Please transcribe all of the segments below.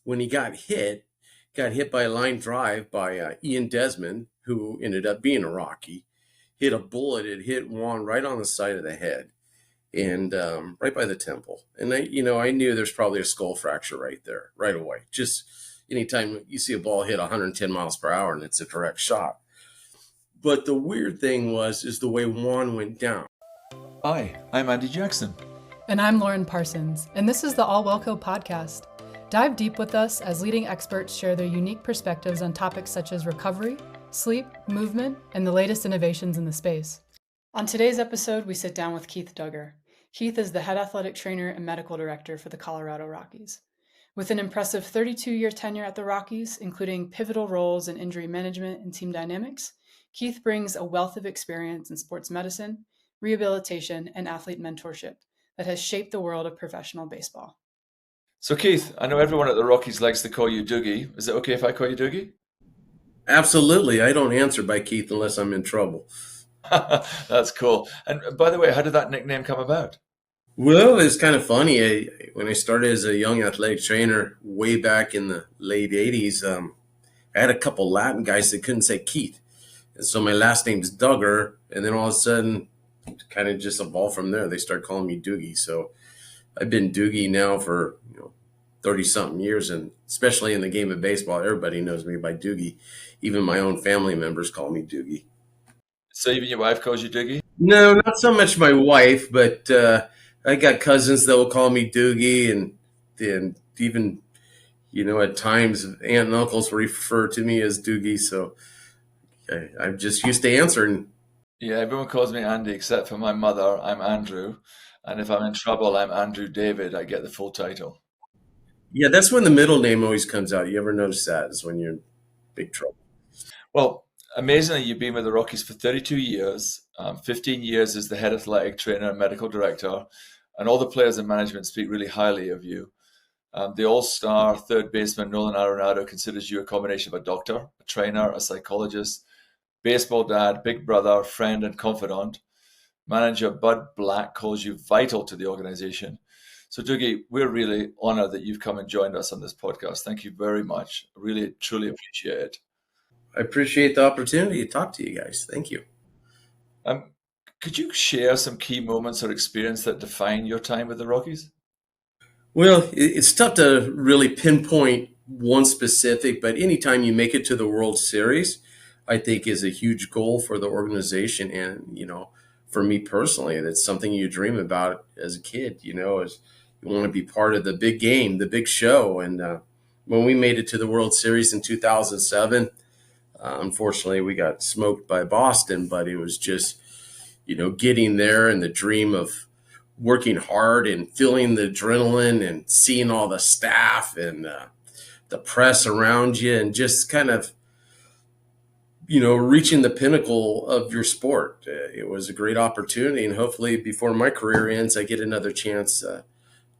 when he got hit by a line drive by Ian Desmond, who ended up being a Rocky. Hit a bullet. It hit Juan right on the side of the head and right by the temple. And I knew there's probably a skull fracture right there, right away. Just anytime you see a ball hit 110 miles per hour and it's a direct shot. But the weird thing is the way Juan went down. Hi, I'm Andy Jackson. And I'm Lauren Parsons, and this is the All Wellco podcast. Dive deep with us as leading experts share their unique perspectives on topics such as recovery, sleep, movement, and the latest innovations in the space. On today's episode, we sit down with Keith Duggar. Keith is the head athletic trainer and medical director for the Colorado Rockies. With an impressive 32-year tenure at the Rockies, including pivotal roles in injury management and team dynamics, Keith brings a wealth of experience in sports medicine, rehabilitation, and athlete mentorship that has shaped the world of professional baseball. So Keith, I know everyone at the Rockies likes to call you Doogie. Is it okay if I call you Doogie? Absolutely. I don't answer by Keith unless I'm in trouble. That's cool. And by the way, how did that nickname come about? Well, it's kind of funny. When I started as a young athletic trainer way back in the late 80s, I had a couple Latin guys that couldn't say Keith. And so my last name's Duggar. And then all of a sudden, kind of just evolved from there. They started calling me Doogie. So I've been Doogie now for 30-something years, and especially in the game of baseball, everybody knows me by Doogie. Even my own family members call me Doogie. So even your wife calls you Doogie? No, not so much my wife, but I got cousins that will call me Doogie, and even at times aunt and uncles refer to me as Doogie. So I'm just used to answering. Yeah, everyone calls me Andy except for my mother. I'm Andrew. And if I'm in trouble, I'm Andrew David. I get the full title. Yeah, that's when the middle name always comes out. You ever notice that? Is when you're in big trouble. Well, amazingly, you've been with the Rockies for 32 years, 15 years as the head athletic trainer and medical director, and all the players and management speak really highly of you. The all-star third baseman Nolan Arenado considers you a combination of a doctor, a trainer, a psychologist, baseball dad, big brother, friend, and confidant. Manager Bud Black calls you vital to the organization. So, Doogie, we're really honored that you've come and joined us on this podcast. Thank you very much. I really, truly appreciate it. I appreciate the opportunity to talk to you guys. Thank you. Could you share some key moments or experience that define your time with the Rockies? Well, it's tough to really pinpoint one specific, but anytime you make it to the World Series, I think is a huge goal for the organization. And, for me personally, that's something you dream about as a kid, is you want to be part of the big game, the big show. And when we made it to the World Series in 2007, unfortunately, we got smoked by Boston, but it was just, getting there and the dream of working hard and feeling the adrenaline and seeing all the staff and the press around you and just kind of, reaching the pinnacle of your sport. It was a great opportunity, and hopefully before my career ends, I get another chance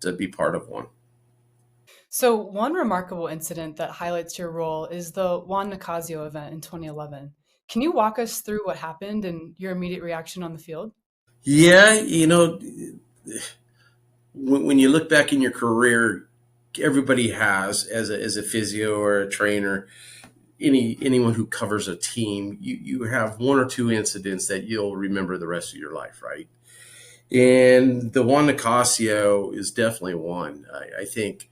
to be part of one. So one remarkable incident that highlights your role is the Juan Nicasio event in 2011. Can you walk us through what happened and your immediate reaction on the field? Yeah, when you look back in your career, everybody has, as a physio or a trainer, anyone who covers a team, you have one or two incidents that you'll remember the rest of your life, right? And the Juan Nicasio is definitely one. I think,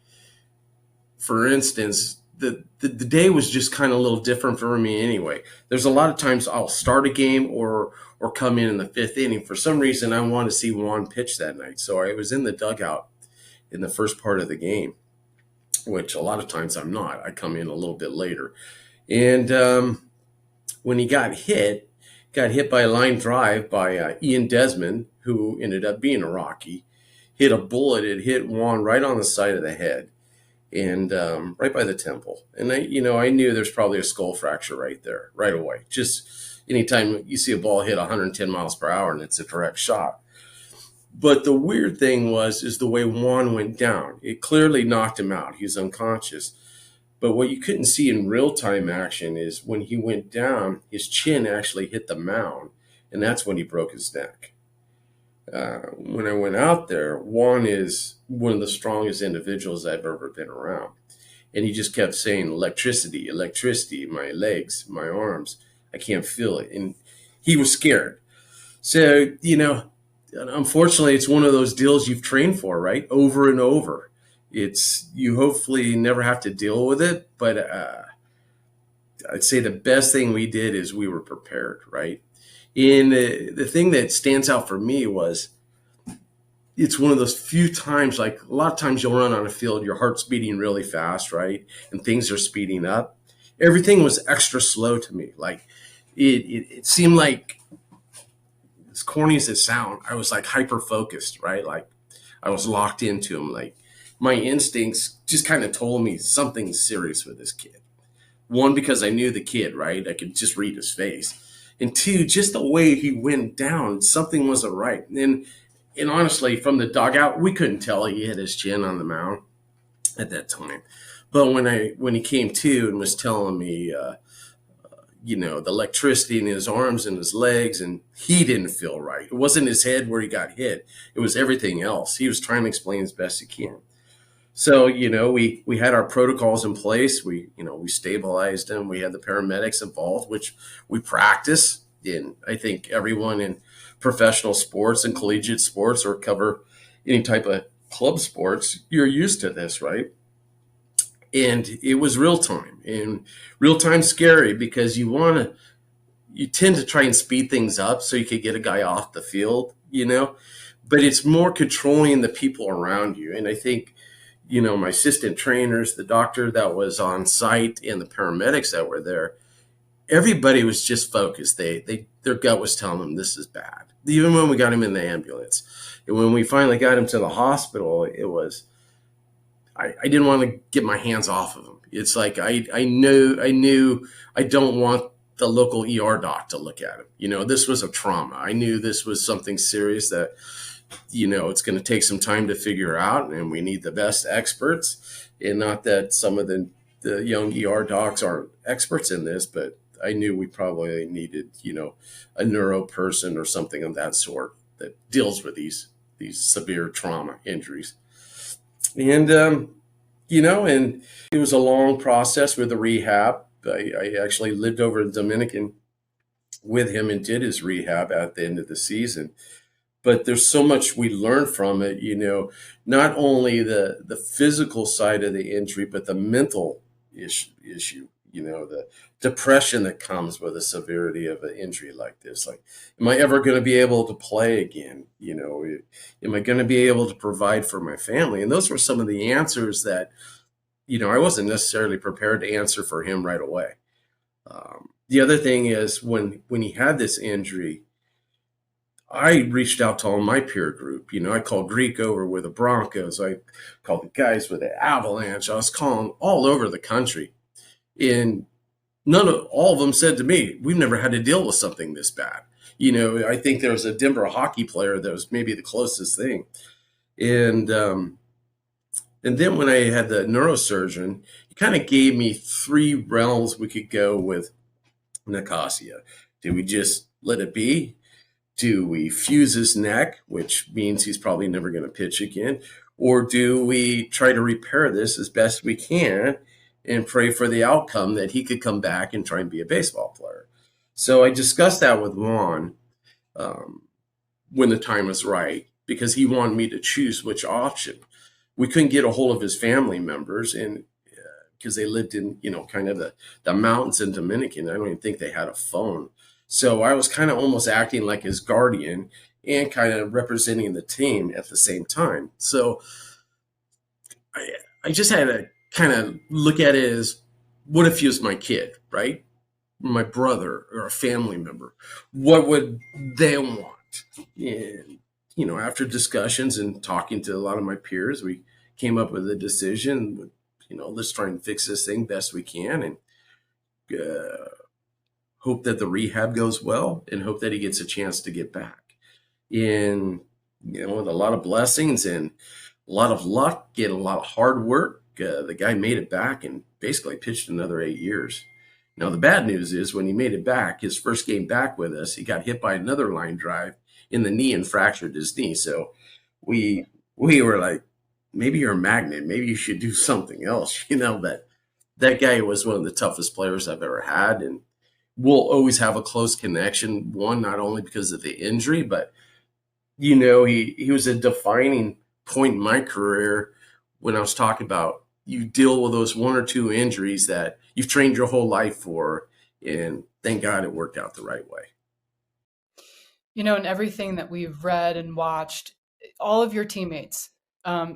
for instance, the day was just kind of a little different for me anyway. There's a lot of times I'll start a game or come in the fifth inning. For some reason, I want to see Juan pitch that night. So I was in the dugout in the first part of the game, which a lot of times I'm not. I come in a little bit later. And when he got hit by a line drive by Ian Desmond, who ended up being a Rocky. Hit a bullet. It hit Juan right on the side of the head and right by the temple. And I knew there's probably a skull fracture right there, right away. Just anytime you see a ball hit 110 miles per hour and it's a direct shot. But the weird thing is the way Juan went down. It clearly knocked him out. He was unconscious. But what you couldn't see in real-time action is when he went down, his chin actually hit the mound, and that's when he broke his neck. When I went out there, Juan is one of the strongest individuals I've ever been around. And he just kept saying, electricity, electricity, my legs, my arms, I can't feel it. And he was scared. So, unfortunately, it's one of those deals you've trained for, right? Over and over. You hopefully never have to deal with it. But I'd say the best thing we did is we were prepared, right? And the thing that stands out for me was it's one of those few times, like a lot of times you'll run on a field, your heart's beating really fast, right? And things are speeding up. Everything was extra slow to me. Like it seemed like, as corny as it sounds, I was like hyper focused, right? Like I was locked into him. Like my instincts just kind of told me something's serious with this kid. One, because I knew the kid, right? I could just read his face. And two, just the way he went down, something wasn't right. And honestly, from the dugout, we couldn't tell he hit his chin on the mound at that time. But when he came to and was telling me, the electricity in his arms and his legs, and he didn't feel right. It wasn't his head where he got hit. It was everything else. He was trying to explain as best he can. So, we had our protocols in place. We stabilized him. We had the paramedics involved, which we practice. And I think everyone in professional sports and collegiate sports, or cover any type of club sports, you're used to this, right? And it was real time, and real time scary, because you tend to try and speed things up so you could get a guy off the field, but it's more controlling the people around you. And I think, my assistant trainers, the doctor that was on site, and the paramedics that were there, everybody was just focused. Their gut was telling them this is bad. Even when we got him in the ambulance, and when we finally got him to the hospital, it was, I didn't want to get my hands off of him. It's like I knew I don't want the local ER doc to look at him. This was a trauma. I knew this was something serious that, it's going to take some time to figure out, and we need the best experts. And not that some of the young ER docs aren't experts in this, but I knew we probably needed, a neuro person or something of that sort that deals with these severe trauma injuries. And, and it was a long process with the rehab. I actually lived over in Dominican with him and did his rehab at the end of the season. But there's so much we learned from it, not only the physical side of the injury, but the mental issue, the depression that comes with the severity of an injury like this. Like, am I ever going to be able to play again? Am I going to be able to provide for my family? And those were some of the answers that, I wasn't necessarily prepared to answer for him right away. The other thing is when he had this injury, I reached out to all my peer group. I called Greek over with the Broncos. I called the guys with the Avalanche. I was calling all over the country. And all of them said to me, we've never had to deal with something this bad. I think there was a Denver hockey player that was maybe the closest thing. And then when I had the neurosurgeon, he kind of gave me 3 realms we could go with Nicasio. Did we just let it be? Do we fuse his neck, which means he's probably never going to pitch again? Or do we try to repair this as best we can and pray for the outcome that he could come back and try and be a baseball player? So I discussed that with Juan when the time was right, because he wanted me to choose which option. We couldn't get a hold of his family members, and because they lived in, kind of the mountains in Dominican. I don't even think they had a phone. So I was kind of almost acting like his guardian and kind of representing the team at the same time. So I just had to kind of look at it as, what if he was my kid, right? My brother or a family member? What would they want? And, after discussions and talking to a lot of my peers, we came up with a decision, let's try and fix this thing best we can, and hope that the rehab goes well, and hope that he gets a chance to get back. And, with a lot of blessings and a lot of luck and a lot of hard work, the guy made it back and basically pitched another 8 years. Now, the bad news is when he made it back, his first game back with us, he got hit by another line drive in the knee and fractured his knee. So we were like, maybe you're a magnet. Maybe you should do something else. But that guy was one of the toughest players I've ever had. And we'll always have a close connection. One, not only because of the injury, but, he was a defining point in my career when I was talking about you deal with those one or two injuries that you've trained your whole life for. And thank God it worked out the right way. In everything that we've read and watched, all of your teammates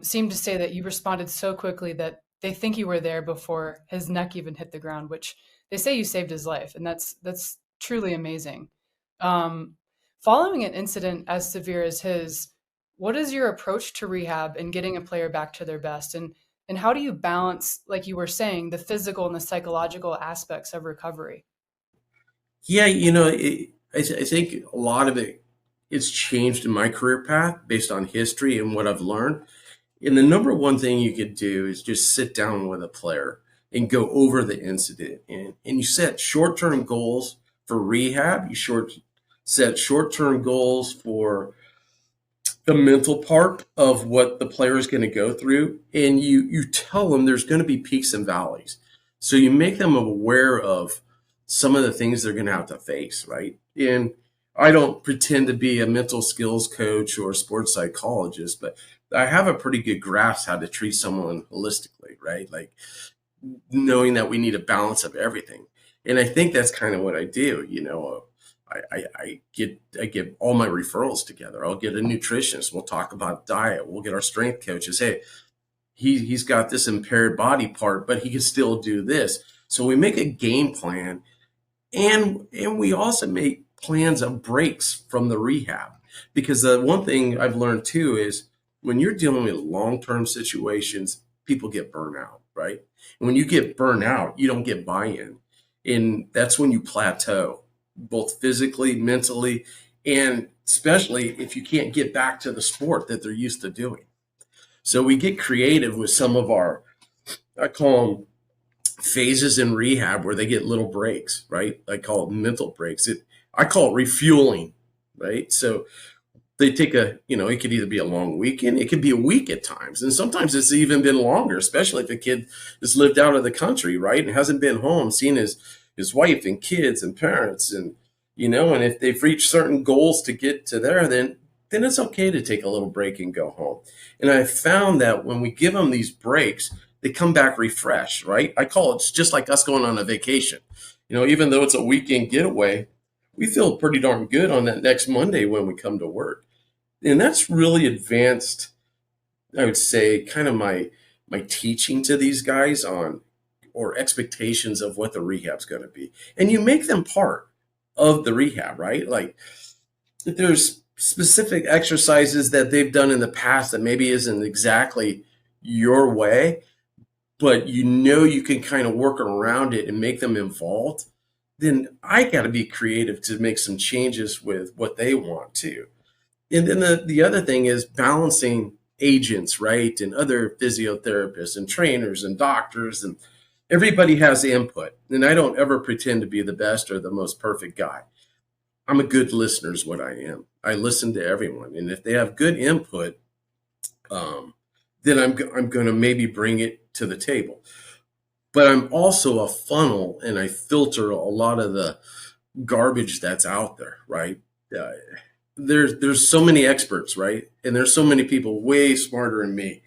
seem to say that you responded so quickly that they think you were there before his neck even hit the ground, which they say you saved his life. And that's truly amazing. Following an incident as severe as his, what is your approach to rehab and getting a player back to their best? And how do you balance, like you were saying, the physical and the psychological aspects of recovery? Yeah, I think a lot of it's changed in my career path based on history and what I've learned. And the number one thing you could do is just sit down with a player and go over the incident. And you set short-term goals for rehab. Set short-term goals for the mental part of what the player is going to go through. And you tell them there's going to be peaks and valleys. So you make them aware of some of the things they're going to have to face, right? And I don't pretend to be a mental skills coach or a sports psychologist, but I have a pretty good grasp how to treat someone holistically, right? Like knowing that we need a balance of everything. And I think that's kind of what I do. I get all my referrals together. I'll get a nutritionist. We'll talk about diet. We'll get our strength coaches. Hey, he's got this impaired body part, but he can still do this. So we make a game plan, and we also make plans of breaks from the rehab. Because the one thing I've learned too is when you're dealing with long-term situations, people get burnout, right? And when you get burnt out, you don't get buy-in. And that's when you plateau, both physically, mentally, and especially if you can't get back to the sport that they're used to doing. So we get creative with some of our, I call them phases in rehab where they get little breaks, right? I call it mental breaks. I call it refueling, right? So they take it could either be a long weekend, it could be a week at times. And sometimes it's even been longer, especially if a kid has lived out of the country, right? And hasn't been home, seen his wife and kids and parents. And if they've reached certain goals to get to there, then it's okay to take a little break and go home. And I found that when we give them these breaks, they come back refreshed, right? I call it just like us going on a vacation. Even though it's a weekend getaway, we feel pretty darn good on that next Monday when we come to work. And that's really advanced, I would say, kind of my teaching to these guys on, or expectations of what the rehab's going to be. And you make them part of the rehab, right? Like if there's specific exercises that they've done in the past that maybe isn't exactly your way, but you can kind of work around it and make them involved, then I got to be creative to make some changes with what they want to. And then the other thing is balancing agents, right? And other physiotherapists and trainers and doctors, and everybody has input. And I don't ever pretend to be the best or the most perfect guy. I'm a good listener is what I am. I listen to everyone. And if they have good input, then I'm going to maybe bring it to the table. But I'm also a funnel, and I filter a lot of the garbage that's out there, right? There's so many experts, right? And there's so many people way smarter than me.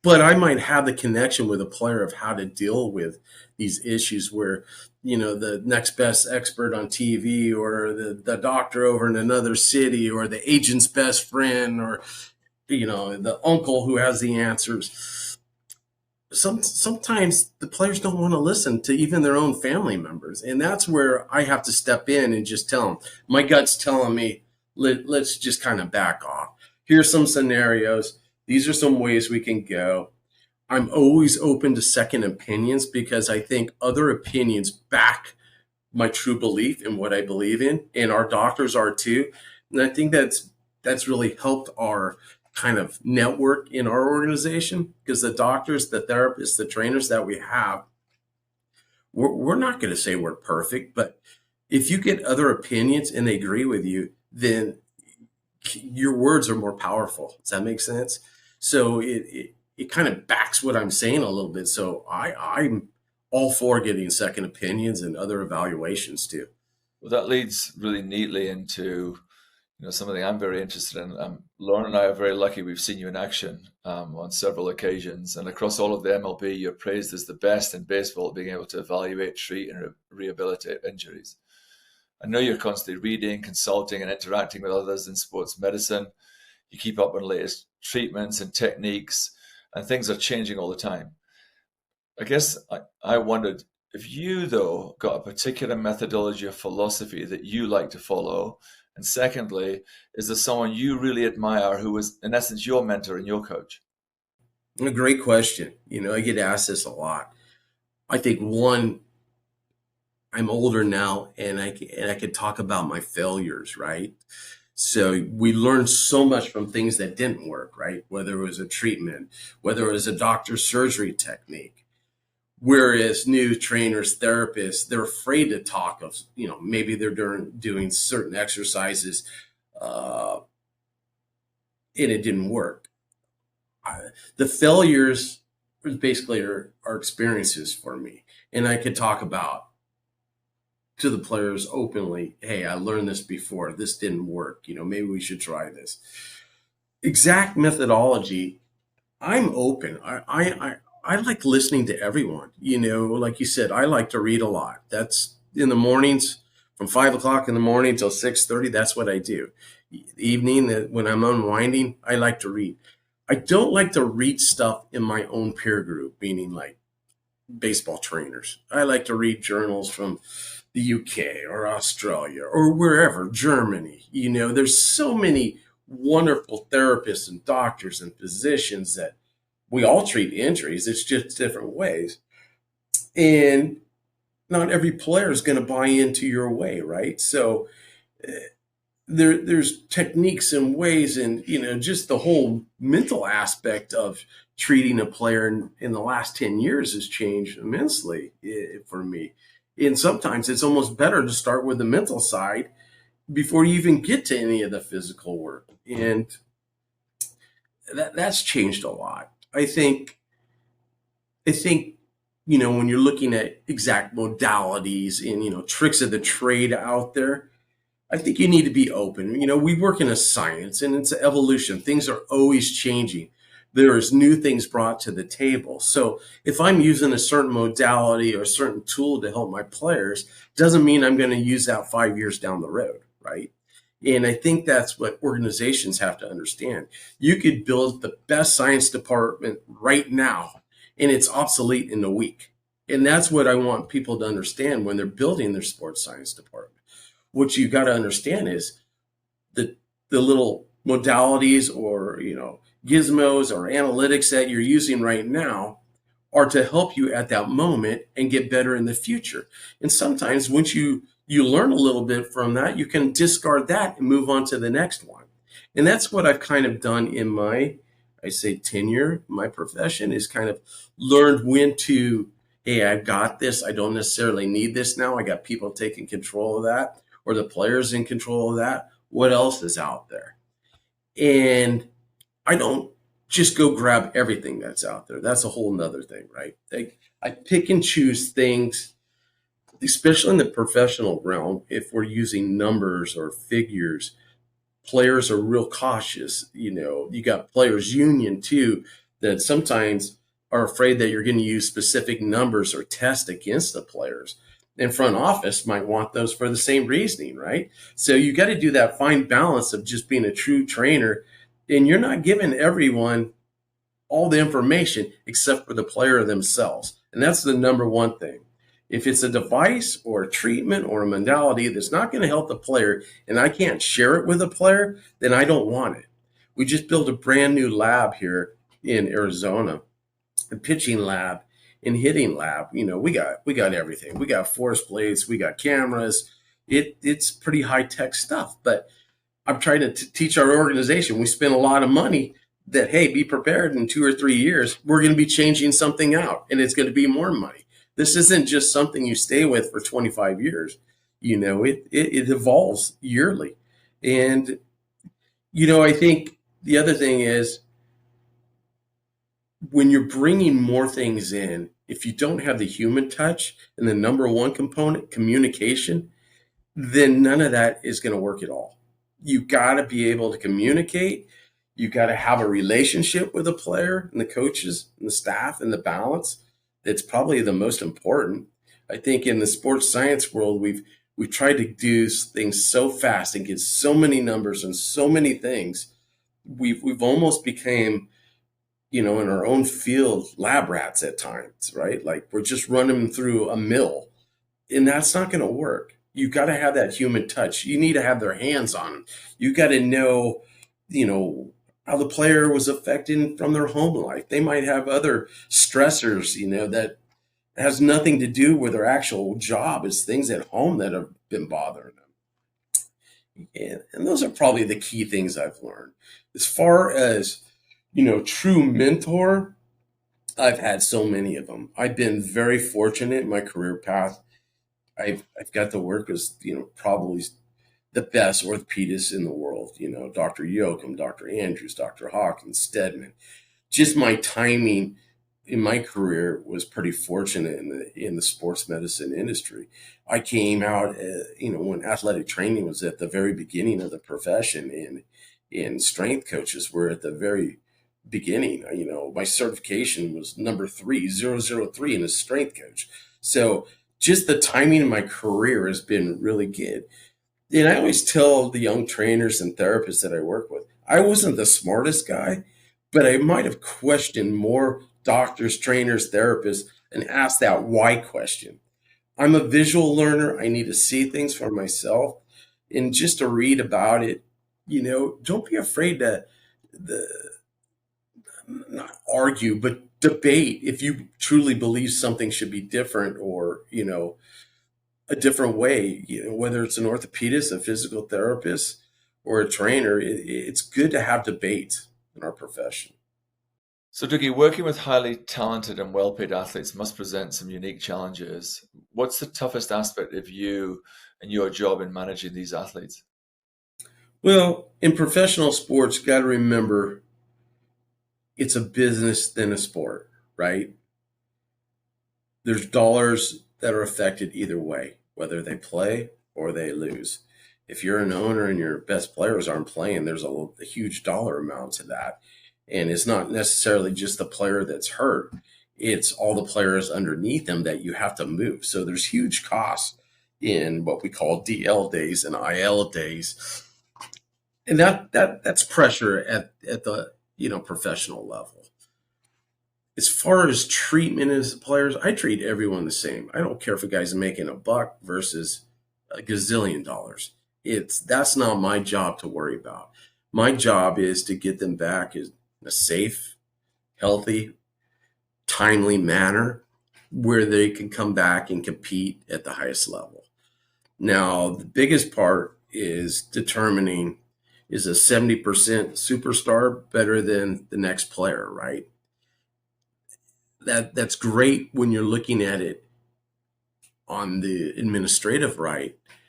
But I might have the connection with a player of how to deal with these issues where, the next best expert on TV or the doctor over in another city or the agent's best friend or, the uncle who has the answers. Sometimes the players don't want to listen to even their own family members. And that's where I have to step in and just tell them, my gut's telling me, let's just kind of back off. Here's some scenarios. These are some ways we can go. I'm always open to second opinions because I think other opinions back my true belief in what I believe in, and our doctors are too. And I think that's really helped our kind of network in our organization, because the doctors, the therapists, the trainers that we have, we're not going to say we're perfect, but if you get other opinions and they agree with you, then your words are more powerful. Does that make sense? So it kind of backs what I'm saying a little bit. So I'm all for getting second opinions and other evaluations too. Well, that leads really neatly into something I'm very interested in. Lauren and I are very lucky we've seen you in action on several occasions, and across all of the MLB, you're praised as the best in baseball at being able to evaluate, treat, and rehabilitate injuries. I know you're constantly reading, consulting, and interacting with others in sports medicine. You keep up on latest treatments and techniques, and things are changing all the time. I guess I wondered if you, though, got a particular methodology or philosophy that you like to follow. And secondly, is there someone you really admire who was, in essence, your mentor and your coach? A great question. I get asked this a lot. I think one, I'm older now, and I could talk about my failures, right? So we learned so much from things that didn't work, right? Whether it was a treatment, whether it was a doctor's surgery technique. Whereas new trainers, therapists, they're afraid to talk of, maybe they're doing certain exercises, and it didn't work. The failures basically are experiences for me. And I could talk about to the players openly, hey, I learned this before. This didn't work. Maybe we should try this. Exact methodology, I'm open. I like listening to everyone. Like you said, I like to read a lot. That's in the mornings from 5 o'clock in the morning till 6:30. That's what I do. The evening, when I'm unwinding, I like to read. I don't like to read stuff in my own peer group, meaning like baseball trainers. I like to read journals from the UK or Australia or wherever, Germany. There's so many wonderful therapists and doctors and physicians that we all treat injuries. It's just different ways. And not every player is going to buy into your way, right? So there's techniques and ways, and just the whole mental aspect of treating a player in the last 10 years has changed immensely for me. And sometimes it's almost better to start with the mental side before you even get to any of the physical work. And that's changed a lot. I think, when you're looking at exact modalities and, tricks of the trade out there, I think you need to be open. We work in a science and it's an evolution. Things are always changing. There is new things brought to the table. So if I'm using a certain modality or a certain tool to help my players, doesn't mean I'm going to use that 5 years down the road, right? And I think that's what organizations have to understand. You could build the best science department right now, and it's obsolete in a week. And that's what I want people to understand when they're building their sports science department. What you got to understand is the little modalities or gizmos or analytics that you're using right now are to help you at that moment and get better in the future. And sometimes once you learn a little bit from that, you can discard that and move on to the next one. And that's what I've kind of done in my tenure, my profession, is kind of learned when to, hey, I've got this. I don't necessarily need this now. I got people taking control of that, or the players in control of that. What else is out there? And I don't just go grab everything that's out there. That's a whole nother thing, right? I pick and choose things, especially in the professional realm. If we're using numbers or figures, players are real cautious. You got players union too, that sometimes are afraid that you're going to use specific numbers or test against the players. And front office might want those for the same reasoning, right? So you got to do that fine balance of just being a true trainer, and you're not giving everyone all the information except for the player themselves. And that's the number one thing. If it's a device or a treatment or a modality that's not going to help the player and I can't share it with the player, then I don't want it. We just built a brand new lab here in Arizona, a pitching lab and hitting lab. We got everything. We got force plates, we got cameras. It's pretty high tech stuff, but I'm trying to teach our organization. We spend a lot of money that, hey, be prepared in 2 or 3 years. We're going to be changing something out and it's going to be more money. This isn't just something you stay with for 25 years. It evolves yearly. And, I think the other thing is when you're bringing more things in, if you don't have the human touch and the number one component, communication, then none of that is going to work at all. You got to be able to communicate. You got to have a relationship with the player and the coaches and the staff and the balance. That's probably the most important. I think in the sports science world, we've tried to do things so fast and get so many numbers and so many things. We've almost became, in our own field, lab rats at times, right? Like we're just running them through a mill, and that's not going to work. You got to have that human touch. You need to have their hands on them. You got to know, you know, how the player was affected from their home life. They might have other stressors, that has nothing to do with their actual job. It's things at home that have been bothering them. And those are probably the key things I've learned. As far as, true mentor, I've had so many of them. I've been very fortunate in my career path. I've got to work with, probably the best orthopedists in the world, Dr. Yoakum, Dr. Andrews, Dr. Hawkins, Stedman. Just my timing in my career was pretty fortunate in the sports medicine industry. I came out, when athletic training was at the very beginning of the profession, and strength coaches were at the very beginning. My certification was number 3003 in a strength coach. So just the timing of my career has been really good. And I always tell the young trainers and therapists that I work with, I wasn't the smartest guy, but I might have questioned more doctors, trainers, therapists, and asked that why question. I'm a visual learner. I need to see things for myself, and just to read about it. Don't be afraid to the not argue, but debate if you truly believe something should be different, or a different way, whether it's an orthopedist, a physical therapist, or a trainer. It's good to have debates in our profession. So, Doogie, working with highly talented and well-paid athletes must present some unique challenges. What's the toughest aspect of you and your job in managing these athletes? Well, in professional sports, got to remember it's a business than a sport, right? There's dollars that are affected either way, whether they play or they lose. If you're an owner and your best players aren't playing, there's a huge dollar amount to that. And it's not necessarily just the player that's hurt, it's all the players underneath them that you have to move. So there's huge costs in what we call DL days and IL days. And that's pressure at the professional level. As far as treatment as players, I treat everyone the same. I don't care if a guy's making a buck versus a gazillion dollars. That's not my job to worry about. My job is to get them back in a safe, healthy, timely manner where they can come back and compete at the highest level. Now, the biggest part is determining, is a 70% superstar better than the next player, right? That's great when you're looking at it on the administrative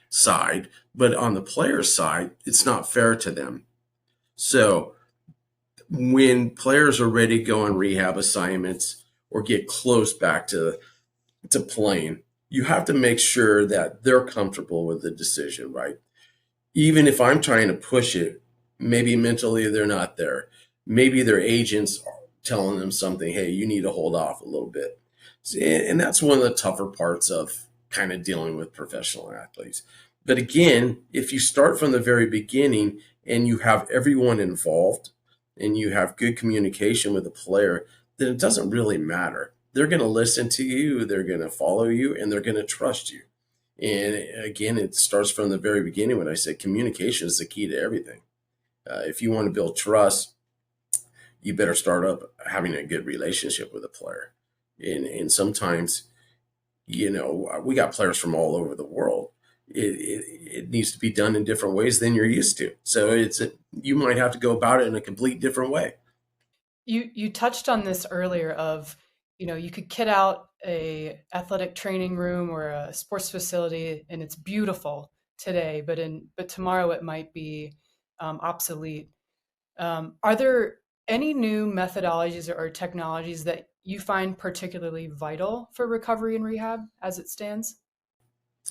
side, but on the player side, it's not fair to them. So when players are ready to go on rehab assignments or get close back to playing, you have to make sure that they're comfortable with the decision, right? Even if I'm trying to push it, maybe mentally they're not there. Maybe their agents are telling them something, hey, you need to hold off a little bit. And that's one of the tougher parts of kind of dealing with professional athletes. But again, if you start from the very beginning and you have everyone involved and you have good communication with the player, then it doesn't really matter. They're going to listen to you, they're going to follow you, and they're going to trust you. And again, it starts from the very beginning when I said communication is the key to everything. If you want to build trust, you better start up having a good relationship with a player. And sometimes, we got players from all over the world. It needs to be done in different ways than you're used to. So you might have to go about it in a complete different way. You touched on this earlier of, you could kit out a athletic training room or a sports facility and it's beautiful today, but tomorrow it might be obsolete. Are there Any new methodologies or technologies that you find particularly vital for recovery and rehab as it stands?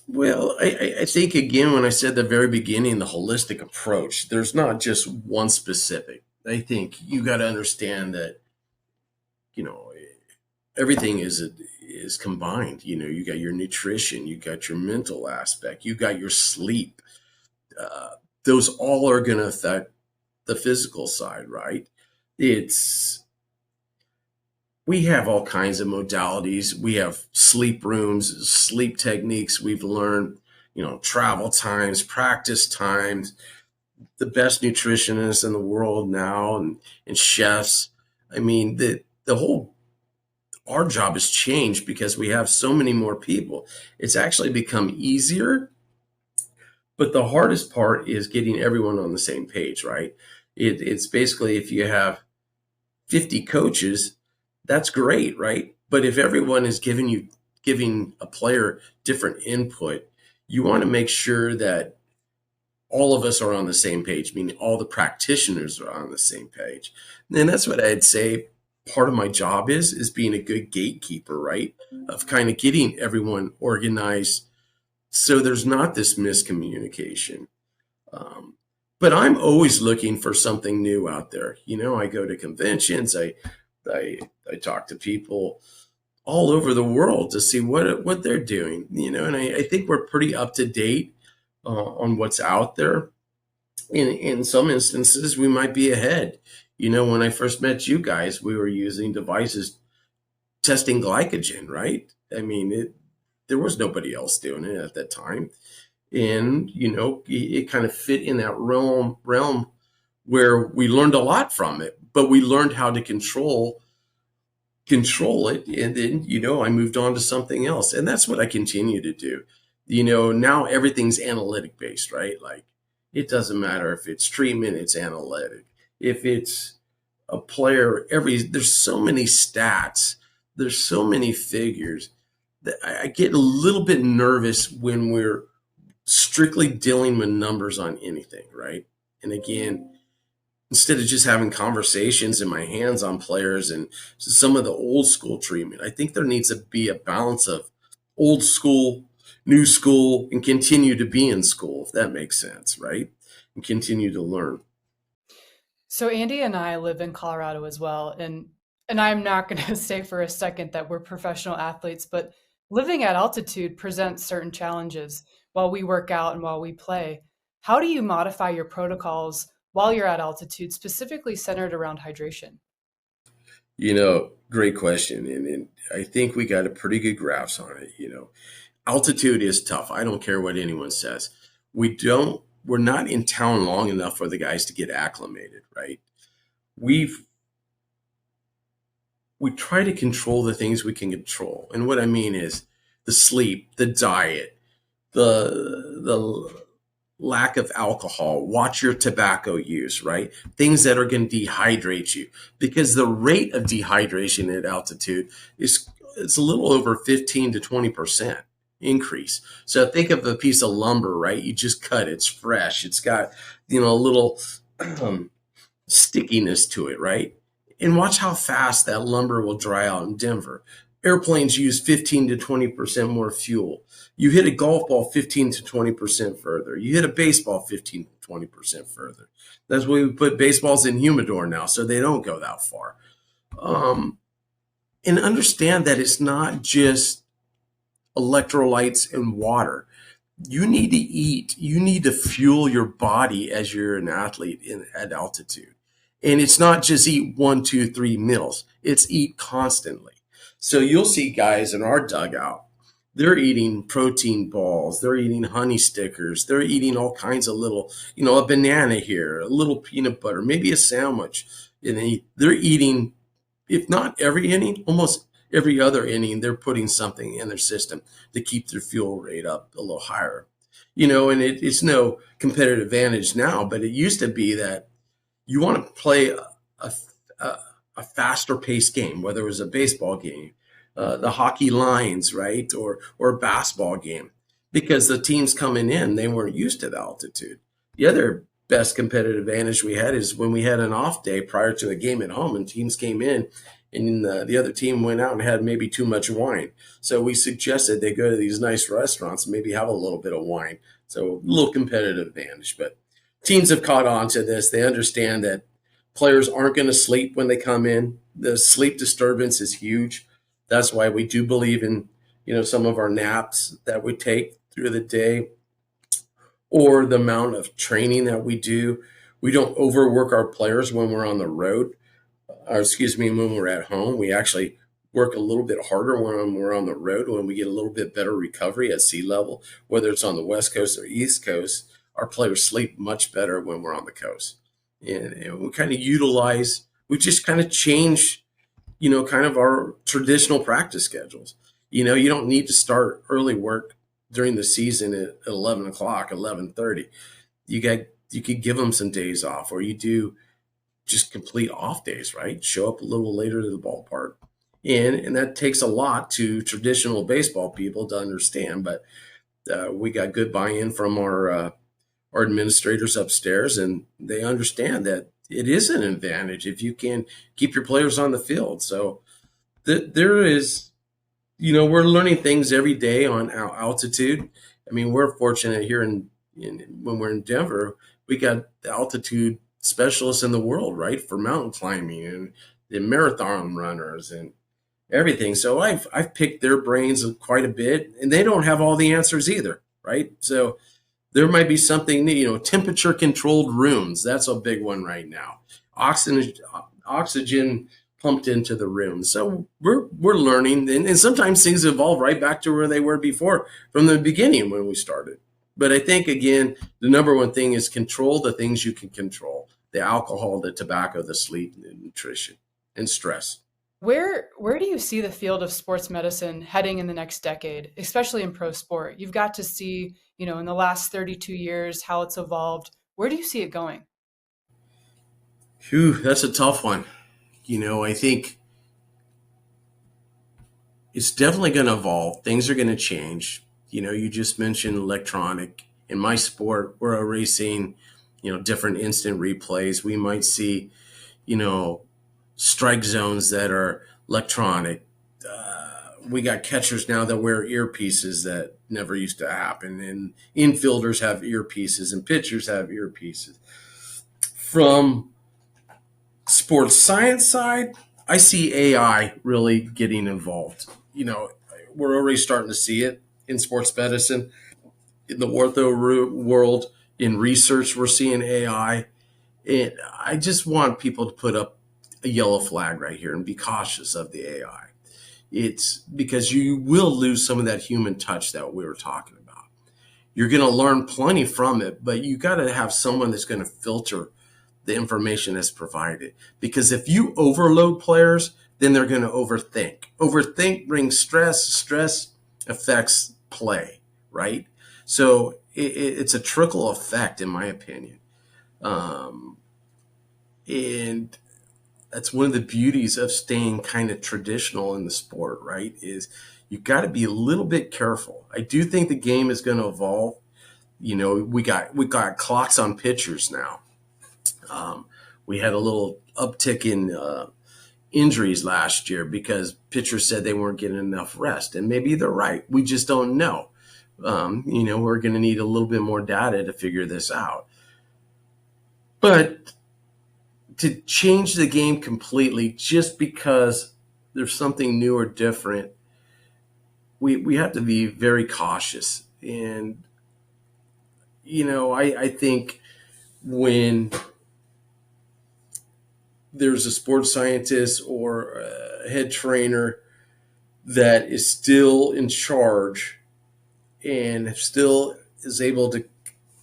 Well, I think, again, when I said at the very beginning, the holistic approach, there's not just one specific. I think you got to understand that, you know, everything is combined. You know, you got your nutrition, you got your mental aspect, you got your sleep. Uh, those all are going to affect the physical side, right? It's We have all kinds of modalities. We have sleep rooms, sleep techniques. We've learned, travel times, practice times, the best nutritionists in the world now, and chefs. I mean, the whole our job has changed because we have so many more people. It's actually become easier, but the hardest part is getting everyone on the same page, right? It's basically, if you have 50 coaches, that's great, right? But if everyone is giving a player different input, you want to make sure that all of us are on the same page, meaning all the practitioners are on the same page. And that's what I'd say part of my job is being a good gatekeeper, right? Of kind of getting everyone organized so there's not this miscommunication. Um, but I'm always looking for something new out there. I go to conventions, I talk to people all over the world to see what they're doing, and I think we're pretty up to date on what's out there. In some instances, we might be ahead. When I first met you guys, we were using devices testing glycogen, right? I mean, there was nobody else doing it at that time. And, it kind of fit in that realm where we learned a lot from it, but we learned how to control it. And then, I moved on to something else. And that's what I continue to do. Now everything's analytic based, right? Like, it doesn't matter if it's treatment, it's analytic. If it's a player, there's so many stats, there's so many figures that I get a little bit nervous when we're strictly dealing with numbers on anything, right? And again, instead of just having conversations in my hands on players and some of the old school treatment, I think there needs to be a balance of old school, new school, and continue to be in school, if that makes sense, right? And continue to learn. So Andy and I live in Colorado as well, and I'm not going to say for a second that we're professional athletes, but living at altitude presents certain challenges while we work out and while we play. How do you modify your protocols while you're at altitude, specifically centered around hydration? Great question. And I think we got a pretty good grasp on it. Altitude is tough. I don't care what anyone says. We're not in town long enough for the guys to get acclimated, right? We try to control the things we can control. And what I mean is the sleep, the diet, the lack of alcohol, watch your tobacco use, right? Things that are going to dehydrate you, because the rate of dehydration at altitude it's a little over 15 to 20% increase. So think of a piece of lumber, right? You just cut, it's fresh. It's got, a little stickiness to it, right? And watch how fast that lumber will dry out in Denver. Airplanes use 15 to 20% more fuel. You hit a golf ball 15 to 20% further. You hit a baseball 15 to 20% further. That's why we put baseballs in humidor now, so they don't go that far. And understand that it's not just electrolytes and water. You need to eat. You need to fuel your body as you're an athlete at altitude. And it's not just eat 1, 2, 3 meals. It's eat constantly. So you'll see guys in our dugout, they're eating protein balls, they're eating honey stickers, they're eating all kinds of little, a banana here, a little peanut butter, maybe a sandwich. And they're eating, if not every inning, almost every other inning, they're putting something in their system to keep their fuel rate up a little higher. And it's no competitive advantage now, but it used to be that you want to play a faster paced game, whether it was a baseball game, the hockey lines, right, or a basketball game, because the teams coming in, they weren't used to the altitude. The other best competitive advantage we had is when we had an off day prior to a game at home and teams came in and the other team went out and had maybe too much wine. So we suggested they go to these nice restaurants and maybe have a little bit of wine. So a little competitive advantage. But teams have caught on to this. They understand that players aren't going to sleep when they come in. The sleep disturbance is huge. That's why we do believe in, some of our naps that we take through the day or the amount of training that we do. We don't overwork our players when we're on the road, when we're at home. We actually work a little bit harder when we're on the road, when we get a little bit better recovery at sea level, whether it's on the West Coast or East Coast. Our players sleep much better when we're on the coast. And we kind of just kind of change, kind of our traditional practice schedules. You don't need to start early work during the season at 11 o'clock, 11:30. You could give them some days off, or you do just complete off days, right? Show up a little later to the ballpark. And that takes a lot to traditional baseball people to understand, but we got good buy-in from our administrators upstairs, and they understand that it is an advantage if you can keep your players on the field. So there is, we're learning things every day on altitude. I mean, we're fortunate here when we're in Denver, we got the altitude specialists in the world, right? For mountain climbing and the marathon runners and everything. So I've picked their brains quite a bit, and they don't have all the answers either, right? So there might be something, temperature controlled rooms. That's a big one right now. Oxygen pumped into the room. So we're learning, and sometimes things evolve right back to where they were before from the beginning when we started. But I think, again, the number one thing is control the things you can control: the alcohol, the tobacco, the sleep, the nutrition, and stress. Where do you see the field of sports medicine heading in the next decade, especially in pro sport? You've got to see, in the last 32 years, how it's evolved. Where do you see it going? Phew, that's a tough one. I think it's definitely going to evolve. Things are going to change. You just mentioned electronic. In my sport, we're already seeing, different instant replays. We might see, strike zones that are electronic. We got catchers now that wear earpieces that never used to happen. And infielders have earpieces and pitchers have earpieces. From sports science side, I see AI really getting involved. We're already starting to see it in sports medicine, in the ortho world, in research. We're seeing AI. And I just want people to put up a yellow flag right here and be cautious of the AI. It's because you will lose some of that human touch that we were talking about. You're going to learn plenty from it, but you got to have someone that's going to filter the information that's provided. Because if you overload players, then they're going to overthink. Overthink brings stress. Stress affects play, right? So it's a trickle effect, in my opinion. And that's one of the beauties of staying kind of traditional in the sport, right? Is you got to be a little bit careful. I do think the game is going to evolve. We got clocks on pitchers now. We had a little uptick in injuries last year because pitchers said they weren't getting enough rest, and maybe they're right. We just don't know. We're going to need a little bit more data to figure this out. But to change the game completely just because there's something new or different, we have to be very cautious. And, I think when there's a sports scientist or a head trainer that is still in charge and still is able to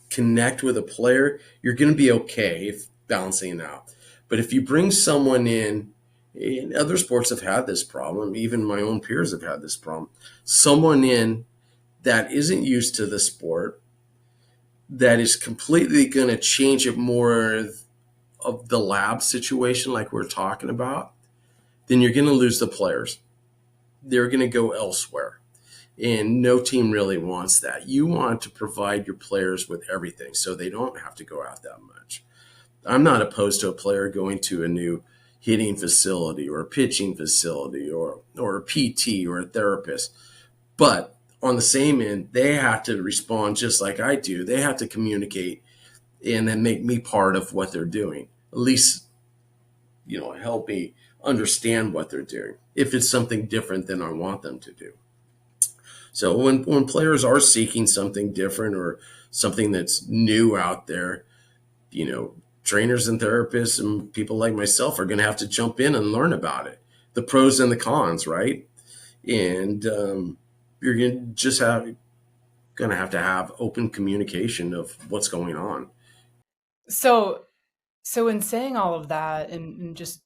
connect with a player, you're going to be okay if balancing out. But if you bring someone in, and other sports have had this problem, even my own peers have had this problem, someone in that isn't used to the sport, that is completely going to change it more of the lab situation like we're talking about, then you're going to lose the players. They're going to go elsewhere. And no team really wants that. You want to provide your players with everything so they don't have to go out that much. I'm not opposed to a player going to a new hitting facility or a pitching facility or a PT or a therapist. But on the same end, they have to respond just like I do. They have to communicate and then make me part of what they're doing. At least, help me understand what they're doing if it's something different than I want them to do. So when players are seeking something different or something that's new out there, trainers and therapists and people like myself are going to have to jump in and learn about it, the pros and the cons, right? And you're going to have open communication of what's going on. So in saying all of that and just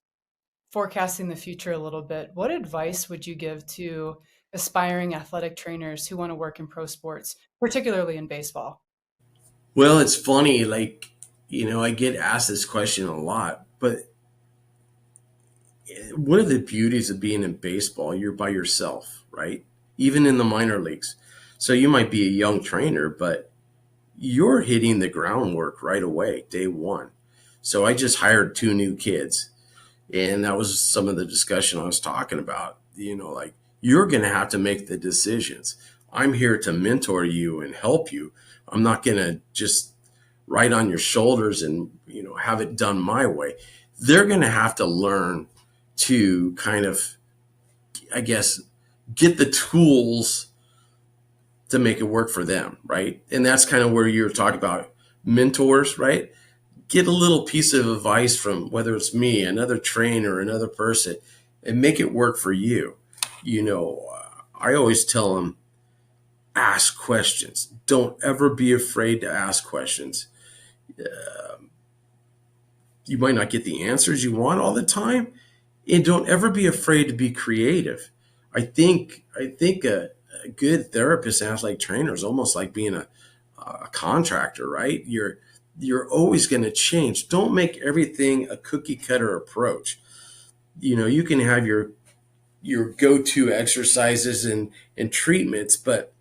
forecasting the future a little bit, what advice would you give to aspiring athletic trainers who want to work in pro sports, particularly in baseball? Well, it's funny, I get asked this question a lot, but one of the beauties of being in baseball, you're by yourself, right? Even in the minor leagues. So you might be a young trainer, but you're hitting the groundwork right away, day one. So I just hired 2 new kids, and that was some of the discussion I was talking about. You're going to have to make the decisions. I'm here to mentor you and help you. I'm not going to just ride on your shoulders and, have it done my way. They're going to have to learn to kind of, I guess, get the tools to make it work for them, right? And that's kind of where you're talking about mentors, right? Get a little piece of advice from whether it's me, another trainer, another person, and make it work for you. I always tell them, ask questions. Don't ever be afraid to ask questions. You might not get the answers you want all the time, and don't ever be afraid to be creative. I think a good therapist and athletic trainer is almost like being a contractor, right? You're always going to change. Don't make everything a cookie cutter approach. You can have your go-to exercises and treatments, but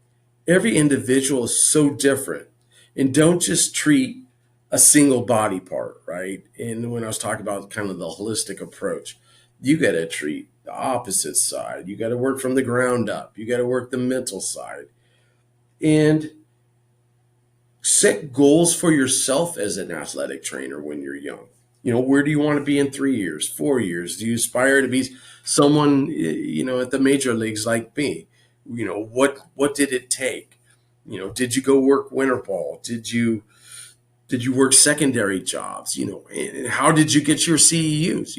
every individual is so different. And don't just treat a single body part, right? And when I was talking about kind of the holistic approach, you got to treat the opposite side. You got to work from the ground up. You got to work the mental side. And set goals for yourself as an athletic trainer when you're young. Where do you want to be in 3 years, 4 years? Do you aspire to be someone, at the major leagues like me? What did it take? Did you go work winter ball? Did you work secondary jobs? And how did you get your CEUs?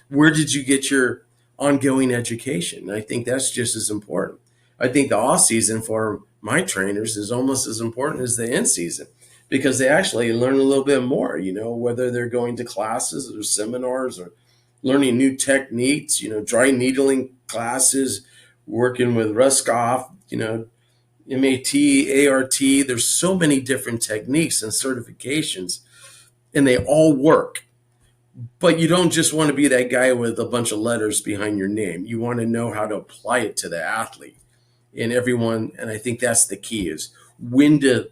Where did you get your ongoing education? And I think that's just as important. I think the off season for my trainers is almost as important as the in season, because they actually learn a little bit more, whether they're going to classes or seminars or learning new techniques, dry needling classes, working with Ruskoff, MAT, ART. There's so many different techniques and certifications, and they all work. But you don't just want to be that guy with a bunch of letters behind your name. You want to know how to apply it to the athlete. And I think that's the key, is when to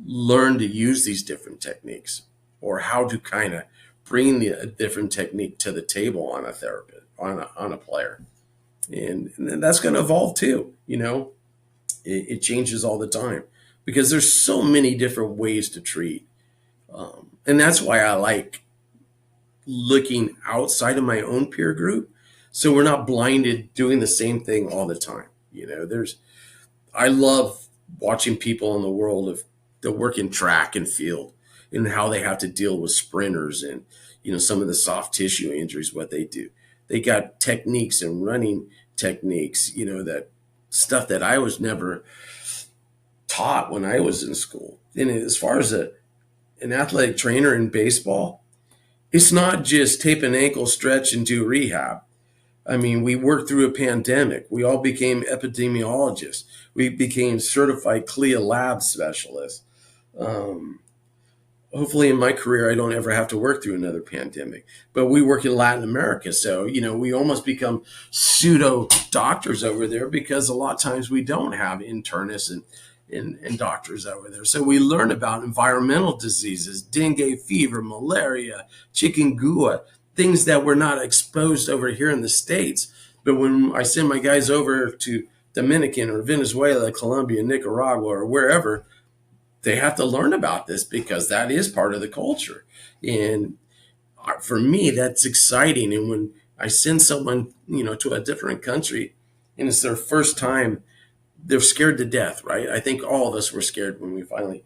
learn to use these different techniques, or how to kind of bring a different technique to the table on a therapist, on a player. And that's going to evolve too. It changes all the time because there's so many different ways to treat. And that's why I like looking outside of my own peer group, so we're not blinded doing the same thing all the time. I love watching people in the world of the work in track and field and how they have to deal with sprinters and, some of the soft tissue injuries, what they do. They got techniques and running techniques, that stuff that I was never taught when I was in school. And as far as an athletic trainer in baseball, it's not just tape an ankle, stretch, and do rehab. I mean, we worked through a pandemic. We all became epidemiologists. We became certified CLIA lab specialists. hopefully in my career, I don't ever have to work through another pandemic. But we work in Latin America. So, we almost become pseudo doctors over there because a lot of times we don't have internists and doctors over there. So we learn about environmental diseases, dengue fever, malaria, chikungunya, things that we're not exposed over here in the States. But when I send my guys over to Dominican or Venezuela, Colombia, Nicaragua, or wherever, they have to learn about this because that is part of the culture. And for me, that's exciting. And when I send someone, to a different country and it's their first time, they're scared to death, right? I think all of us were scared when we finally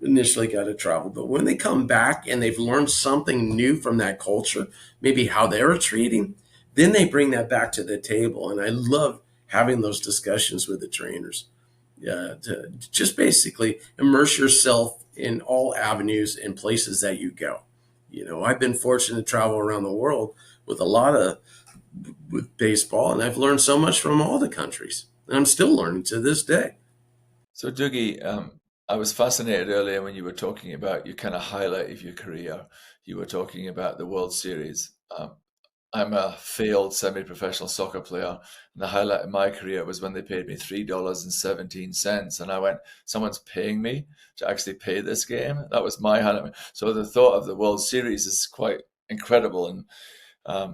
initially got to travel. But when they come back and they've learned something new from that culture, maybe how they're treating, then they bring that back to the table. And I love having those discussions with the trainers. To just basically immerse yourself in all avenues and places that you go. I've been fortunate to travel around the world with with baseball, and I've learned so much from all the countries, and I'm still learning to this day. So, Doogie, I was fascinated earlier when you were talking about your kind of highlight of your career. You were talking about the World Series. I'm a failed semi-professional soccer player, and the highlight of my career was when they paid me $3.17, and I went, "Someone's paying me to actually pay this game." That was my highlight. So the thought of the World Series is quite incredible, and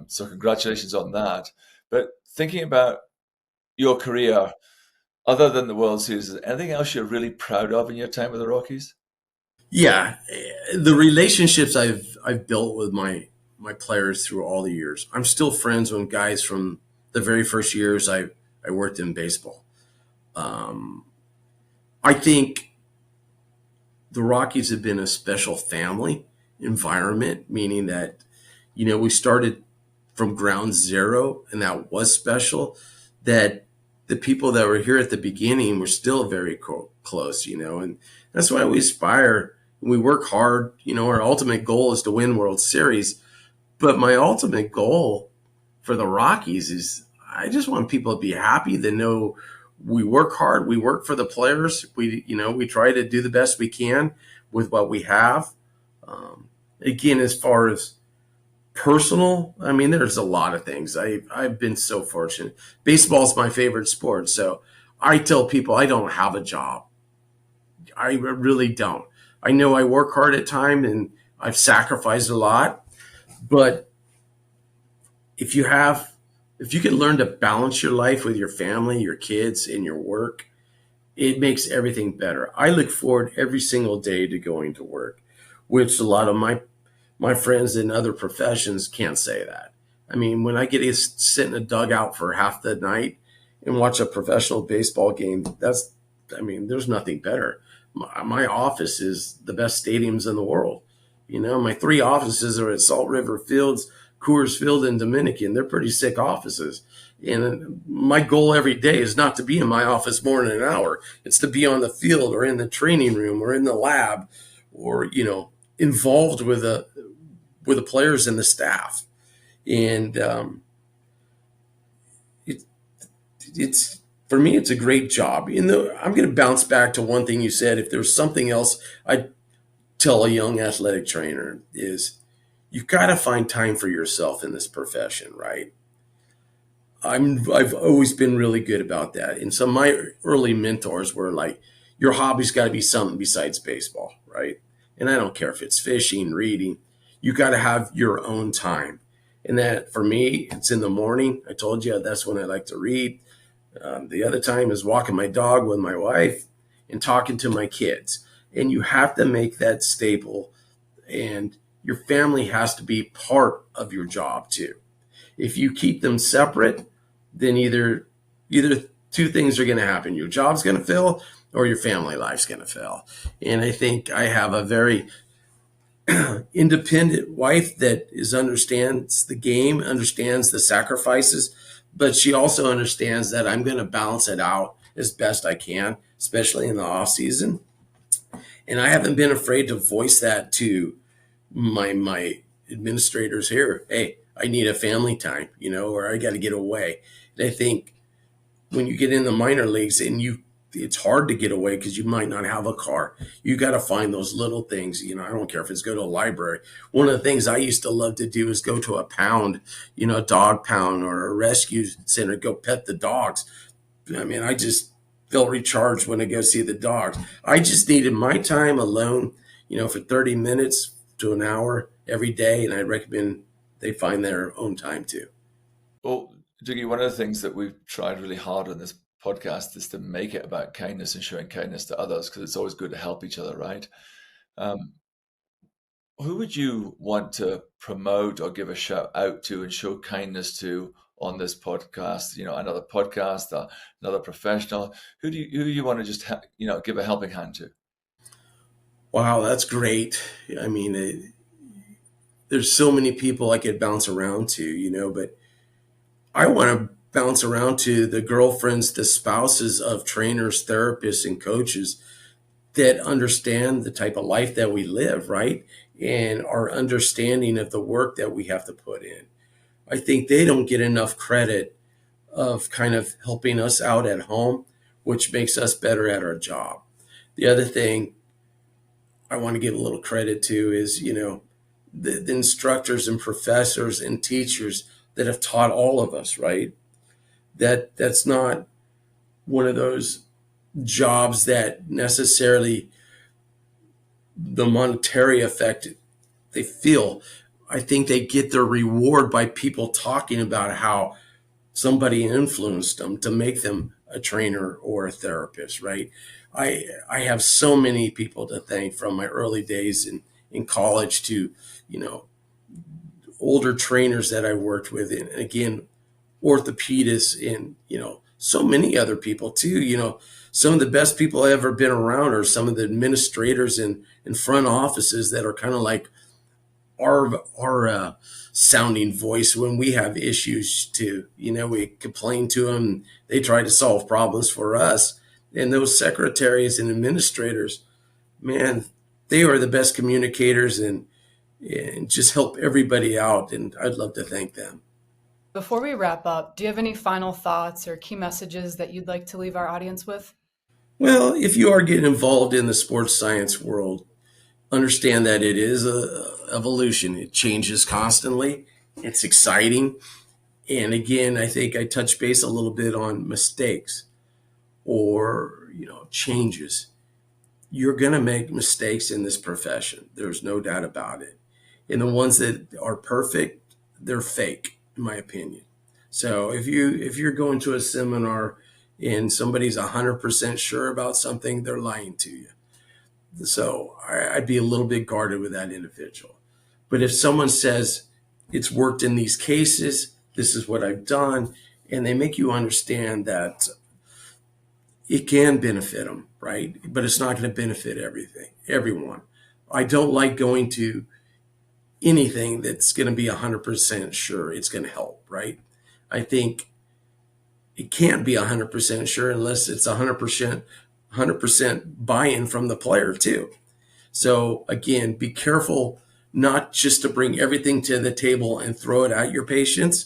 so congratulations on that. But thinking about your career, other than the World Series, is there anything else you're really proud of in your time with the Rockies? Yeah, the relationships I've built with my players through all the years. I'm still friends with guys from the very first years I worked in baseball. Um, I think the Rockies have been a special family environment, meaning that we started from ground zero, and that was special. That the people that were here at the beginning were still very close, and that's why we aspire. We work hard. Our ultimate goal is to win World Series. But my ultimate goal for the Rockies is I just want people to be happy. They know we work hard. We work for the players. We try to do the best we can with what we have. Again, as far as personal, I mean, there's a lot of things. I've been so fortunate. Baseball is my favorite sport. So I tell people I don't have a job. I really don't. I know I work hard at times and I've sacrificed a lot. But if you can learn to balance your life with your family, your kids, and your work, it makes everything better. I look forward every single day to going to work, which a lot of my friends in other professions can't say that. I mean, when I get to sit in a dugout for half the night and watch a professional baseball game, there's nothing better. My office is the best stadiums in the world. My 3 offices are at Salt River Fields, Coors Field, and Dominican. They're pretty sick offices. And my goal every day is not to be in my office more than an hour. It's to be on the field or in the training room or in the lab or, involved with the players and the staff. And it's for me, it's a great job. I'm going to bounce back to one thing you said. If there's something else I'd tell a young athletic trainer is you've got to find time for yourself in this profession, right? I've always been really good about that. And some of my early mentors were like, your hobby's got to be something besides baseball, right? And I don't care if it's fishing, reading, you got to have your own time. And that for me, it's in the morning. I told you that's when I like to read. The other time is walking my dog with my wife and talking to my kids. And you have to make that staple, and your family has to be part of your job too. If you keep them separate, then either 2 things are going to happen. Your job's going to fail or your family life's going to fail. And I think I have a very independent wife that understands the game, understands the sacrifices, but she also understands that I'm going to balance it out as best I can, especially in the off season. And I haven't been afraid to voice that to my administrators here. Hey, I need a family time, or I got to get away. And I think when you get in the minor leagues and you it's hard to get away because you might not have a car. You got to find those little things. I don't care if it's go to a library. One of the things I used to love to do is go to a pound, a dog pound or a rescue center, go pet the dogs. I just feel recharged when I go see the dogs. I just needed my time alone, for 30 minutes to an hour every day. And I recommend they find their own time too. Well, Doogie, one of the things that we've tried really hard on this podcast is to make it about kindness and showing kindness to others, because it's always good to help each other, right? Who would you want to promote or give a shout out to and show kindness to on this podcast? Another podcast, another professional. Who do you want to just give a helping hand to? Wow, that's great. There's so many people I could bounce around to, but I want to bounce around to the girlfriends, the spouses of trainers, therapists, and coaches that understand the type of life that we live, right? And our understanding of the work that we have to put in. I think they don't get enough credit of kind of helping us out at home, which makes us better at our job. The other thing I want to give a little credit to is, the instructors and professors and teachers that have taught all of us, right? That's not one of those jobs that necessarily the monetary effect they feel. I think they get their reward by people talking about how somebody influenced them to make them a trainer or a therapist, right? I have so many people to thank, from my early days in college to, older trainers that I worked with, and again, orthopedists and, so many other people too. Some of the best people I've ever been around are some of the administrators in front offices that are kind of like our sounding voice when we have issues too. We complain to them, they try to solve problems for us. And those secretaries and administrators, man, they are the best communicators and just help everybody out. And I'd love to thank them. Before we wrap up, do you have any final thoughts or key messages that you'd like to leave our audience with? Well, if you are getting involved in the sports science world, understand that it is a evolution. It changes constantly. It's exciting. And again, I think I touched base a little bit on mistakes or, changes. You're going to make mistakes in this profession. There's no doubt about it. And the ones that are perfect, they're fake, in my opinion. So if you're going to a seminar and somebody's 100% sure about something, they're lying to you. So I'd be a little bit guarded with that individual. But if someone says it's worked in these cases, this is what I've done, and they make you understand that it can benefit them, right? But it's not going to benefit everyone. I don't like going to anything that's going to be 100% sure it's going to help, right? I think it can't be 100% sure unless it's 100% buy-in from the player too. So again, be careful not just to bring everything to the table and throw it at your patients,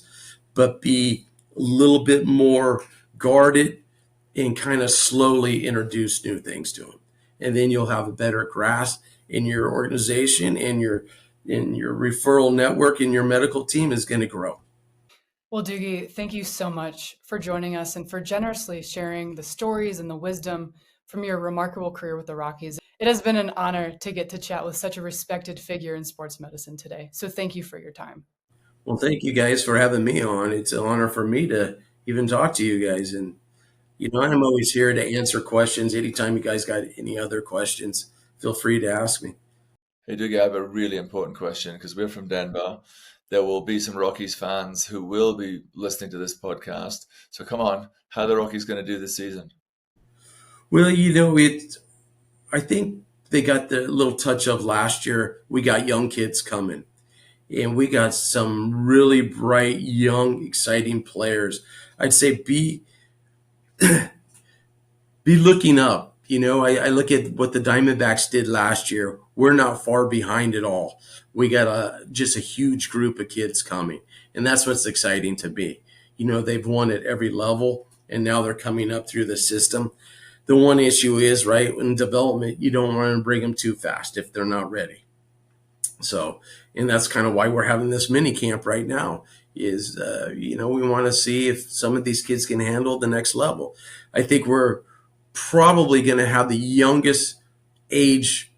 but be a little bit more guarded and kind of slowly introduce new things to them. And then you'll have a better grasp in your organization, and your referral network and your medical team is going to grow. Well, Doogie, thank you so much for joining us and for generously sharing the stories and the wisdom from your remarkable career with the Rockies. It has been an honor to get to chat with such a respected figure in sports medicine today. So thank you for your time. Well, thank you guys for having me on. It's an honor for me to even talk to you guys. And, I'm always here to answer questions. Anytime you guys got any other questions, feel free to ask me. Hey, Doogie, I have a really important question because we're from Denver. There will be some Rockies fans who will be listening to this podcast. So come on, how are the Rockies going to do this season? Well, I think they got the little touch of last year. We got young kids coming, and we got some really bright, young, exciting players. I'd say be looking up. I look at what the Diamondbacks did last year. We're not far behind at all. We got just a huge group of kids coming, and that's what's exciting to me. They've won at every level, and now they're coming up through the system. The one issue is, right, in development, you don't want to bring them too fast if they're not ready. So, and that's kind of why we're having this mini camp right now is, we want to see if some of these kids can handle the next level. I think we're probably going to have the youngest age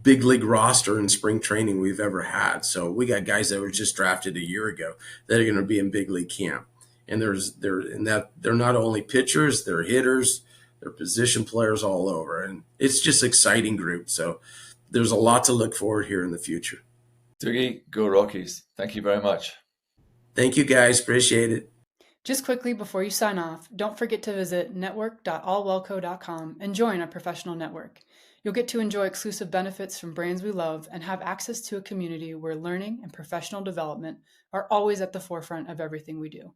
big league roster in spring training we've ever had. So we got guys that were just drafted a year ago that are going to be in big league camp. And they're not only pitchers, they're hitters, they're position players all over. And it's just exciting group. So there's a lot to look forward here in the future. Doogie, go Rockies. Thank you very much. Thank you, guys. Appreciate it. Just quickly before you sign off, don't forget to visit network.allwellco.com and join our professional network. You'll get to enjoy exclusive benefits from brands we love and have access to a community where learning and professional development are always at the forefront of everything we do.